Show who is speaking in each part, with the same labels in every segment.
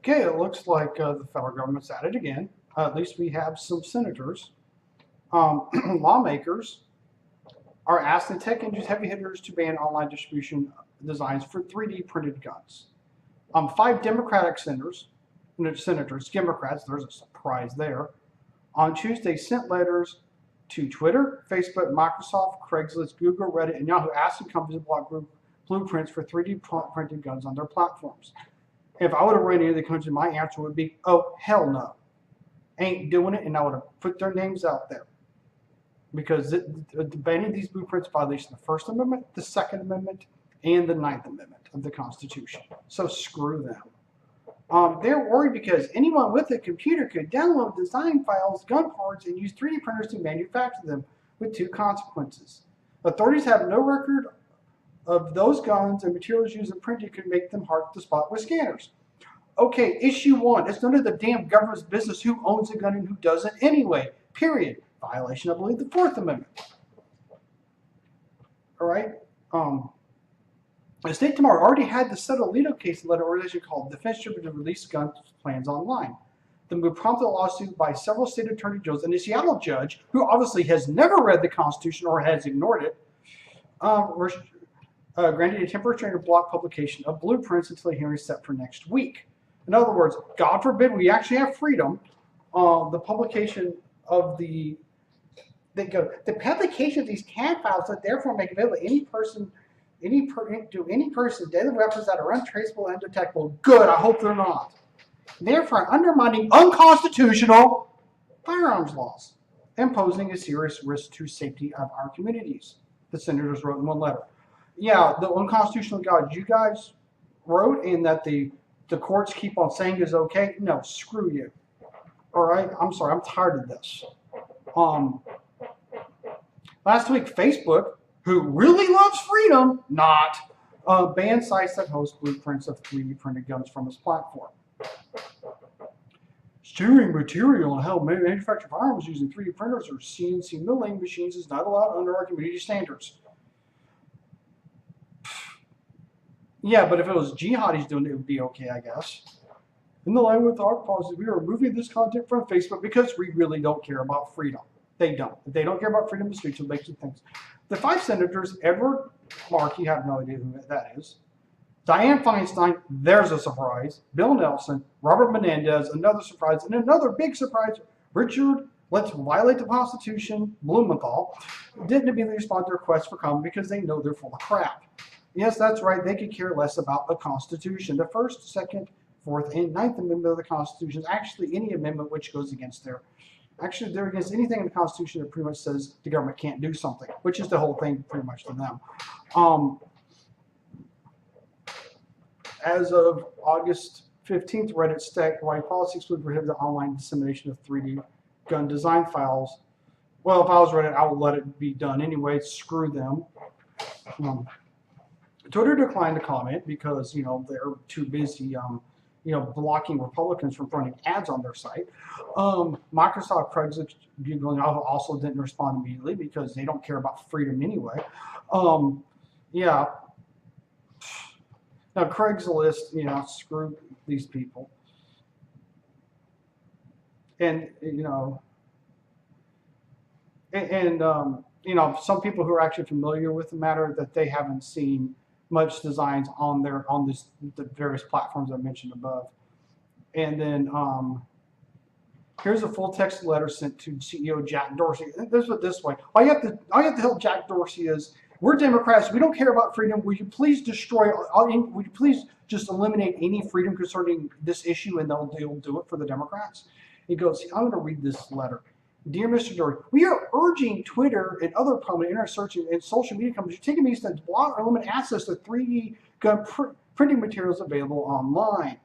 Speaker 1: Okay, it looks like the federal government's at it again. At least we have some senators. Lawmakers are asking tech industry heavy hitters to ban online distribution designs for 3D printed guns. 5 Democratic senators, Democrats, there's a surprise there, on Tuesday sent letters to Twitter, Facebook, Microsoft, Craigslist, Google, Reddit, and Yahoo asking companies to block blueprints for 3D printed guns on their platforms. If I would have run any of the countries, my answer would be, oh, hell no. Ain't doing it, and I would have put their names out there. Because banning these blueprints violates the First Amendment, the Second Amendment, and the Ninth Amendment of the Constitution. So screw them. They're worried because anyone with a computer could download design files, gun parts, and use 3D printers to manufacture them, with 2 consequences. Authorities have no record of those guns, and materials used in printing could make them hard to spot with scanners. Okay, issue 1. It's none of the damn government's business who owns a gun and who doesn't anyway. Period. Violation, I believe, the 4th Amendment. All right. The state tomorrow already had the settled Alito case led an organization called Defense Distributed to release gun plans online. The move prompted a lawsuit by several state attorney generals and a Seattle judge, who obviously has never read the Constitution or has ignored it, granted a temporary restraint to block publication of blueprints until a hearing is set for next week. In other words, God forbid we actually have freedom. The publication of the publication of these CAD files that therefore make available to any person deadly weapons that are untraceable and undetectable. Good, I hope they're not. Therefore, undermining unconstitutional firearms laws, imposing a serious risk to safety of our communities. The senators wrote in one letter. Yeah, the unconstitutional God you guys wrote and that the courts keep on saying is okay. No, screw you. All right, I'm sorry, I'm tired of this. Last week, Facebook, who really loves freedom, banned sites that host blueprints of 3D printed guns from its platform. Steering material on how manufactured firearms using 3D printers or CNC milling machines is not allowed under our community standards. Yeah, but if it was jihadis doing it, it would be okay, I guess. In the line with our policy, we are removing this content from Facebook because we really don't care about freedom. They don't. If they don't care about freedom of speech, it makes you think. The 5 senators, Edward Markey, have no idea who that is. Dianne Feinstein, there's a surprise. Bill Nelson, Robert Menendez, another surprise, and another big surprise. Richard, let's violate the Constitution, Blumenthal, didn't immediately respond to requests for comment because they know they're full of crap. Yes, that's right. They could care less about the Constitution. The First, Second, Fourth, and Ninth Amendment of the Constitution is actually any amendment which goes against their. Actually, they're against anything in the Constitution that pretty much says the government can't do something, which is the whole thing pretty much to them. As of August 15th, Reddit statewide policy exclude prohibit the online dissemination of 3D gun design files. Well, if I was Reddit, I would let it be done anyway. Screw them. Twitter declined to comment because, they're too busy, blocking Republicans from running ads on their site. Microsoft, Craigslist, Google, also didn't respond immediately because they don't care about freedom anyway. Yeah. Now, Craigslist, screw these people. And, some people who are actually familiar with the matter that they haven't seen much designs on the various platforms I mentioned above. And then here's a full text letter sent to CEO Jack Dorsey. This was this way. All you have to tell Jack Dorsey is, we're Democrats. We don't care about freedom. Would you please would you please just eliminate any freedom concerning this issue, and they'll do it for the Democrats? He goes, I'm going to read this letter. Dear Mr. Dorsey, we are urging Twitter and other prominent internet search and social media companies to take means to block or limit access to 3D gun printing materials available online.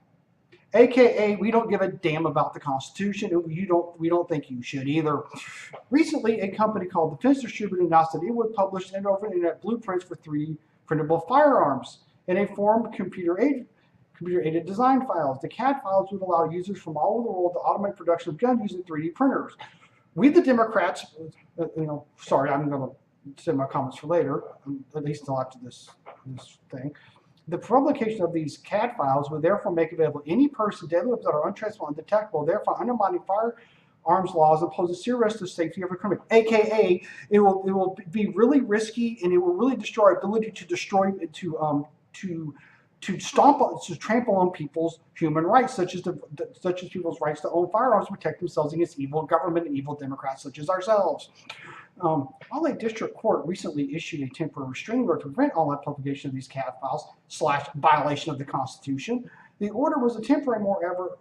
Speaker 1: AKA, we don't give a damn about the Constitution, and we don't think you should either. Recently, a company called Defense Distributed announced that it would publish and over the internet blueprints for 3D printable firearms in a form of computer-aided design files. The CAD files would allow users from all over the world to automate production of guns using 3D printers. We, the Democrats, sorry, I'm going to save my comments for later, at least until after this thing. The publication of these CAD files would therefore make available any person deadly weapons that are untraceable and undetectable, therefore undermining firearms laws and pose a serious risk to the safety of a criminal. AKA, it will be really risky and it will really destroy our ability to destroy to trample on people's human rights, such as people's rights to own firearms, to protect themselves against evil government and evil Democrats such as ourselves. Raleigh District Court recently issued a temporary restraining order to prevent online publication of these CAD files / violation of the Constitution. The order was a temporary, moreover,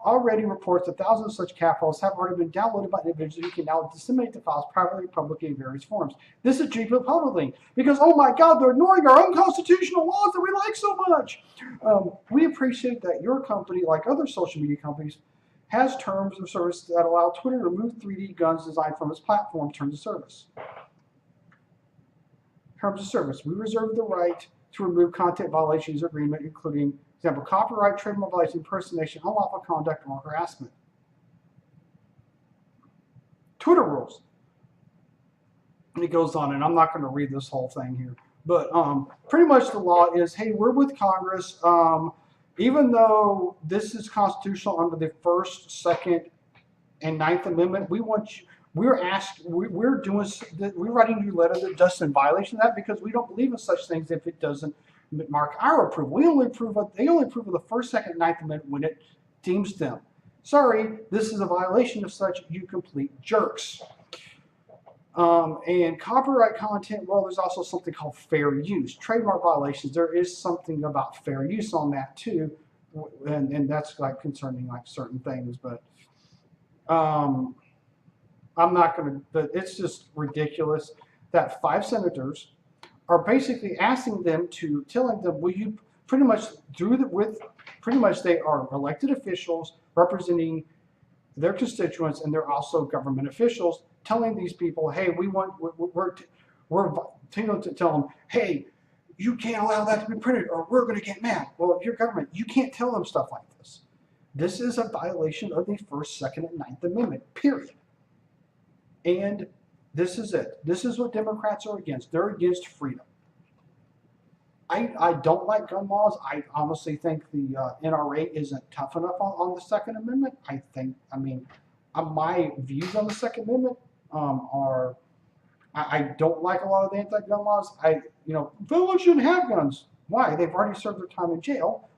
Speaker 1: already reports that thousands of such CAD files have already been downloaded by individuals who can now disseminate the files privately, publicly in various forms. This is treated publicly because, oh my God, they're ignoring our own constitutional laws that we like so much. We appreciate that your company, like other social media companies, has terms of service that allow Twitter to remove 3D guns designed from its platform terms of service. Terms of service. We reserve the right to remove content violations agreement, including, for example, copyright, trademark violation, impersonation, unlawful conduct, or harassment. Twitter rules. And it goes on, and I'm not going to read this whole thing here, but pretty much the law is, hey, we're with Congress. Even though this is constitutional under the First, Second, and Ninth Amendment, we want you. We're writing you a letter that does in violation of that because we don't believe in such things if it doesn't mark our approval. They only approve of the First, Second, and Ninth Amendment when it deems them. Sorry, this is a violation of such, you complete jerks. And copyright content, well, there's also something called fair use. Trademark violations, there is something about fair use on that too, and that's like concerning like certain things, but I'm not going to, but it's just ridiculous that 5 senators are basically asking them to, telling them, will you pretty much pretty much they are elected officials representing their constituents, and they're also government officials, telling these people, hey, we're to tell them, hey, you can't allow that to be printed or we're going to get mad. Well, if you're government, you can't tell them stuff like this. This is a violation of the First, Second, and Ninth Amendment, period. And this is it. This is what Democrats are against. They're against freedom. I don't like gun laws. I honestly think the NRA isn't tough enough on the Second Amendment. My views on the Second Amendment are, I don't like a lot of the anti-gun laws. Felons shouldn't have guns. Why? They've already served their time in jail.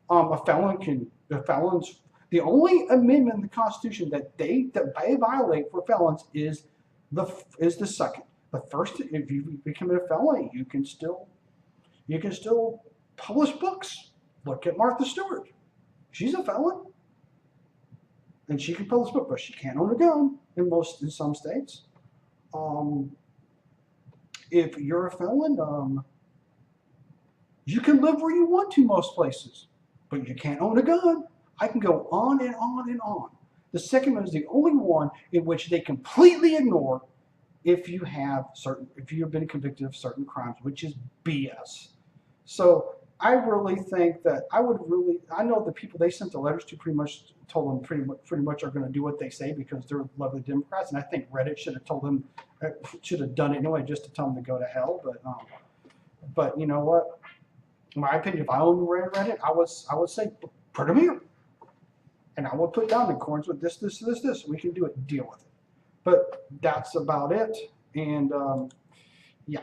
Speaker 1: The only amendment in the Constitution that they violate for felons is the second. The first, if you become a felon, you can still publish books. Look at Martha Stewart. She's a felon. And she can publish books, but she can't own a gun in some states. If you're a felon, you can live where you want to most places, but you can't own a gun. I can go on and on and on. The Second Amendment is the only one in which they completely ignore if you have been convicted of certain crimes, which is BS. So I really think that I know the people they sent the letters to pretty much told them pretty much are going to do what they say because they're lovely Democrats, and I think Reddit should have told them, should have done it anyway just to tell them to go to hell. But you know what? In my opinion, if I owned Reddit, I would say put them here, and I would put down in accordance with this. We can do it. Deal with it. But that's about it. And yeah.